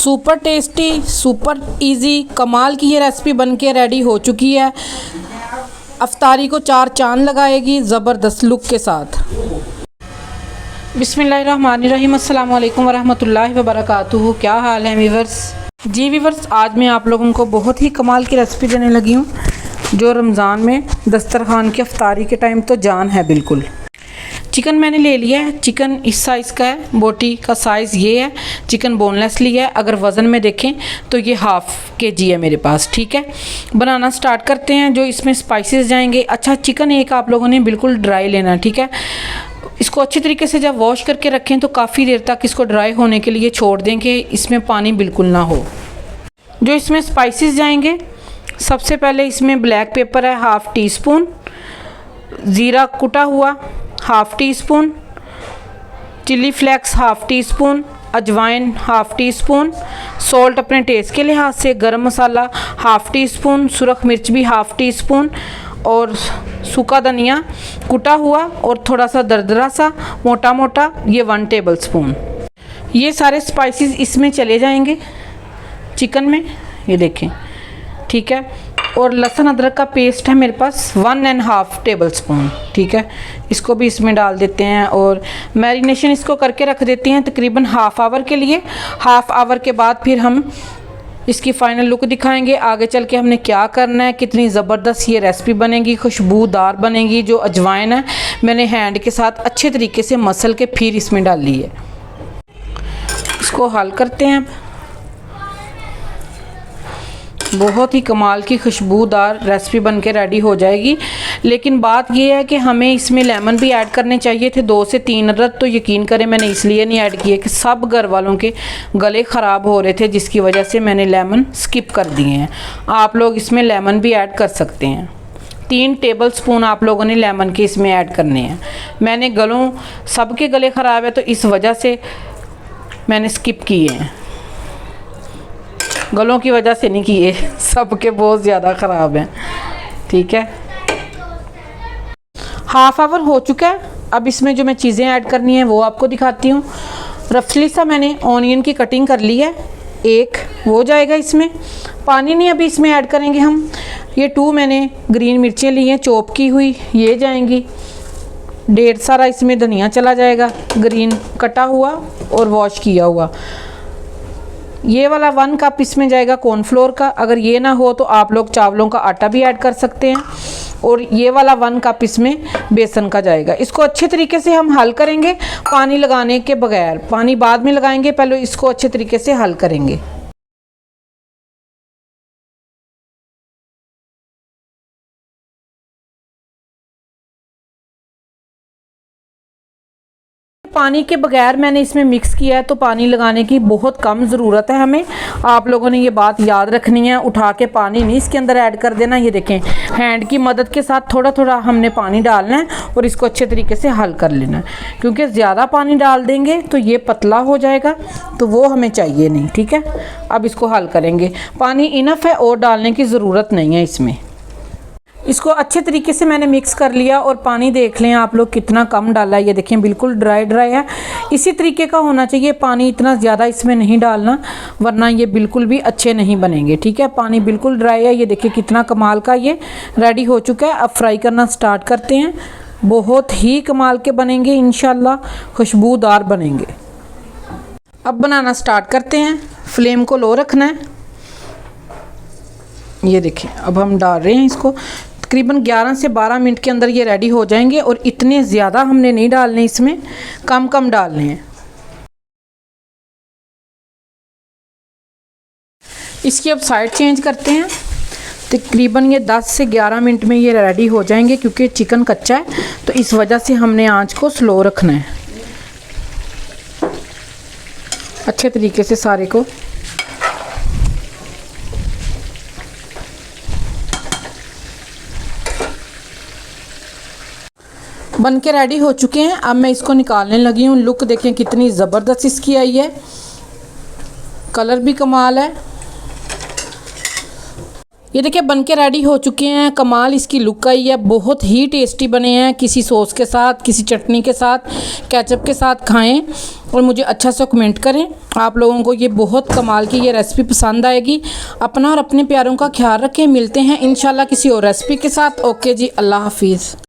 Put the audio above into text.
Super tasty, super easy, कमाल की ये रेसिपी बनके रेडी हो चुकी है। अफ्तारी को चार चांद लगाएगी ज़बरदस्त लुक के साथ। बिस्मिल्लाहिर्रहमानिर्रहीम, अस्सलाम वालेकुम वरहमतुल्लाहि वबरकातुहू। क्या हाल है वीवर्स? जी वीवर्स, आज मैं आप लोगों को बहुत ही कमाल की रेसिपी देने लगी हूँ जो रमज़ान में दस्तरखान की अफ्तारी के टाइम तो जान है बिल्कुल। चिकन मैंने ले लिया है। चिकन इस साइज़ का है, बोटी का साइज़ ये है। चिकन बोनलेस लिया है। अगर वज़न में देखें तो ये हाफ़ kg है मेरे पास। ठीक है, बनाना स्टार्ट करते हैं। जो इसमें स्पाइसेस जाएंगे, अच्छा चिकन एक आप लोगों ने बिल्कुल ड्राई लेना। ठीक है, इसको अच्छी तरीके से जब वॉश करके रखें तो काफ़ी देर तक इसको ड्राई होने के लिए छोड़ दें कि इसमें पानी बिल्कुल ना हो। जो इसमें स्पाइसेस जाएंगे, सबसे पहले इसमें ब्लैक पेपर है हाफ़ टी स्पून, ज़ीरा कुटा हुआ half teaspoon, chilli flakes half teaspoon, अजवाइन हाफ़ टी स्पून, सॉल्ट अपने टेस्ट के लिहाज से, garam masala half teaspoon, सुरख मिर्च भी हाफ़ टी स्पून और सूखा धनिया कुटा हुआ और थोड़ा सा दरदरा सा मोटा मोटा ये 1 टेबल स्पून। ये सारे स्पाइसेस इसमें चले जाएंगे चिकन में, ये देखें। ठीक है, और लहसुन अदरक का पेस्ट है मेरे पास 1.5 टेबल स्पून। ठीक है, इसको भी इसमें डाल देते हैं और मैरिनेशन इसको करके रख देते हैं तकरीबन हाफ़ आवर के लिए। हाफ़ आवर के बाद फिर हम इसकी फ़ाइनल लुक दिखाएंगे। आगे चल के हमने क्या करना है, कितनी ज़बरदस्त ये रेसिपी बनेगी, खुशबूदार बनेगी। जो अजवाइन है मैंने हैंड के साथ अच्छे तरीके से मसल के फिर इसमें डाल ली है। इसको हल करते हैं। बहुत ही कमाल की खुशबूदार रेसिपी बनके रेडी हो जाएगी। लेकिन बात यह है कि हमें इसमें लेमन भी ऐड करने चाहिए थे, 2 से 3 अदद। तो यकीन करें मैंने इसलिए नहीं ऐड किए कि सब घर वालों के गले ख़राब हो रहे थे, जिसकी वजह से मैंने लेमन स्किप कर दिए हैं। आप लोग इसमें लेमन भी ऐड कर सकते हैं। 3 टेबल स्पून आप लोगों ने लेमन के इसमें ऐड करने हैं। मैंने गलों सबके गले ख़राब है तो इस वजह से मैंने स्किप किए हैं। गलों की वजह से नहीं किए, सबके बहुत ज़्यादा ख़राब हैं। ठीक है, हाफ़ आवर हो चुका है। अब इसमें जो मैं चीज़ें ऐड करनी है वो आपको दिखाती हूँ। रफली सा मैंने ऑनियन की कटिंग कर ली है, एक वो जाएगा इसमें। पानी नहीं अभी इसमें ऐड करेंगे हम। ये 2 मैंने ग्रीन मिर्चें ली हैं चॉप की हुई, ये जाएंगी। 1.5 सारा इसमें धनिया चला जाएगा, ग्रीन कटा हुआ और वॉश किया हुआ। ये वाला 1 कप इसमें जाएगा कॉर्नफ्लोर का। अगर ये ना हो तो आप लोग चावलों का आटा भी ऐड कर सकते हैं। और ये वाला 1 कप इसमें बेसन का जाएगा। इसको अच्छे तरीके से हम हल करेंगे पानी लगाने के बगैर। पानी बाद में लगाएंगे, पहले इसको अच्छे तरीके से हल करेंगे। पानी के बगैर मैंने इसमें मिक्स किया है तो पानी लगाने की बहुत कम ज़रूरत है हमें। आप लोगों ने ये बात याद रखनी है, उठा के पानी नहीं इसके अंदर ऐड कर देना। ये देखें, हैंड की मदद के साथ थोड़ा थोड़ा हमने पानी डालना है और इसको अच्छे तरीके से हल कर लेना है, क्योंकि ज़्यादा पानी डाल देंगे तो ये पतला हो जाएगा, तो वो हमें चाहिए नहीं। ठीक है, अब इसको हल करेंगे। पानी इनफ है और डालने की ज़रूरत नहीं है इसमें। इसको अच्छे तरीके से मैंने मिक्स कर लिया और पानी देख लें आप लोग कितना कम डाला है। ये देखें बिल्कुल ड्राई ड्राई है। इसी तरीके का होना चाहिए पानी, इतना ज़्यादा इसमें नहीं डालना वरना ये बिल्कुल भी अच्छे नहीं बनेंगे। ठीक है, पानी बिल्कुल ड्राई है। ये देखिए कितना कमाल का ये रेडी हो चुका है। अब फ्राई करना स्टार्ट करते हैं। बहुत ही कमाल के बनेंगे इंशाल्लाह, खुशबूदार बनेंगे। अब बनाना स्टार्ट करते हैं। फ्लेम को लो रखना है। ये देखिए अब हम डाल रहे हैं इसको। तकरीबन 11 से 12 मिनट के अंदर ये रेडी हो जाएंगे और इतने ज़्यादा हमने नहीं डालने, इसमें कम कम डालने हैं। इसकी अब साइड चेंज करते हैं। तकरीबन ये 10 से 11 मिनट में ये रेडी हो जाएंगे, क्योंकि चिकन कच्चा है तो इस वजह से हमने आंच को स्लो रखना है। अच्छे तरीके से सारे को बन के रेडी हो चुके हैं। अब मैं इसको निकालने लगी हूँ। लुक देखें कितनी ज़बरदस्त इसकी आई है, कलर भी कमाल है। ये देखिए बन के रेडी हो चुके हैं। कमाल इसकी लुक आई है, बहुत ही टेस्टी बने हैं। किसी सॉस के साथ, किसी चटनी के साथ, केचप के साथ खाएं और मुझे अच्छा सा कमेंट करें। आप लोगों को ये बहुत कमाल की ये रेसिपी पसंद आएगी। अपना और अपने प्यारों का ख्याल रखें। मिलते हैं इंशाल्लाह किसी और रेसिपी के साथ। ओके जी, अल्लाह हाफिज़।